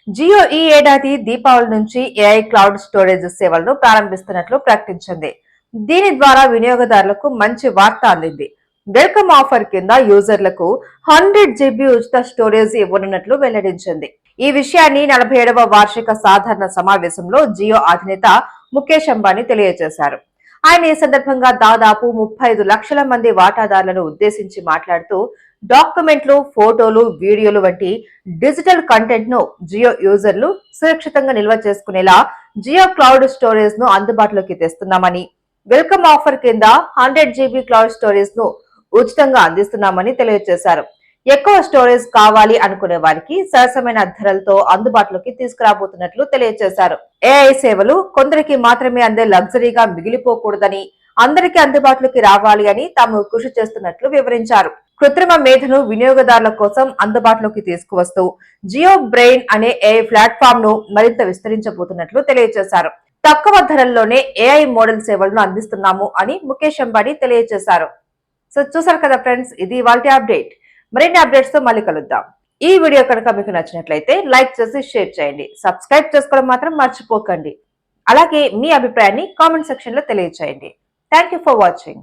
జియో ఈ ఏడాది దీపావళి నుంచి ఏఐ క్లౌడ్ స్టోరేజ్ సేవలను ప్రారంభిస్తున్నట్లు ప్రకటించింది. దీని ద్వారా వినియోగదారులకు మంచి వార్త అందింది. వెల్కమ్ ఆఫర్ కింద యూజర్లకు 100 GB ఉచిత స్టోరేజ్ ఇవ్వనున్నట్లు వెల్లడించింది. ఈ విషయాన్ని 47వ వార్షిక సాధారణ సమావేశంలో జియో అధినేత ముఖేష్ అంబానీ తెలియజేశారు. ఆయన ఈ సందర్భంగా దాదాపు 35 లక్షల మంది వాటాదారులను ఉద్దేశించి మాట్లాడుతూ డాక్యుమెంట్లు, ఫోటోలు, వీడియోలు వంటి డిజిటల్ కంటెంట్ ను జియో యూజర్లు సురక్షితంగా నిల్వ చేసుకునేలా జియో క్లౌడ్ స్టోరేజ్ ను అందుబాటులోకి తెస్తున్నామని, వెల్కమ్ ఆఫర్ కింద 100 GB క్లౌడ్ స్టోరేజ్ ను ఉచితంగా అందిస్తున్నామని తెలియజేశారు. ఎక్కువ స్టోరేజ్ కావాలి అనుకునే వారికి సరసమైన ధరలతో అందుబాటులోకి తీసుకురాబోతున్నట్లు తెలియజేశారు. ఏఐ సేవలు కొందరికి మాత్రమే అందే లగ్జరీగా మిగిలిపోకూడదని, అందరికీ అందుబాటులోకి రావాలి అని తాము కృషి చేస్తున్నట్లు వివరించారు. కృత్రిమ మేధను వినియోగదారుల కోసం అందుబాటులోకి తీసుకువస్తూ జియో బ్రెయిన్ అనే ఏఐ ప్లాట్ఫామ్ ను మరింత విస్తరించబోతున్నట్లు తెలియజేశారు. తక్కువ ధరల్లోనే ఏఐ మోడల్ సేవలను అందిస్తున్నాము అని ముఖేష్ అంబానీ తెలియజేశారు. సో చూసారు కదా ఫ్రెండ్స్, ఇది ఇవాల్టి అప్డేట్. మరిన్ని అప్డేట్స్ తో మళ్ళీ కలుద్దాం. ఈ వీడియో కనుక మీకు నచ్చినట్లయితే లైక్ చేసి షేర్ చేయండి. సబ్స్క్రైబ్ చేసుకోవడం మాత్రం మర్చిపోకండి. అలాగే మీ అభిప్రాయాన్ని కామెంట్ సెక్షన్ లో తెలియజేయండి. Thank you for watching.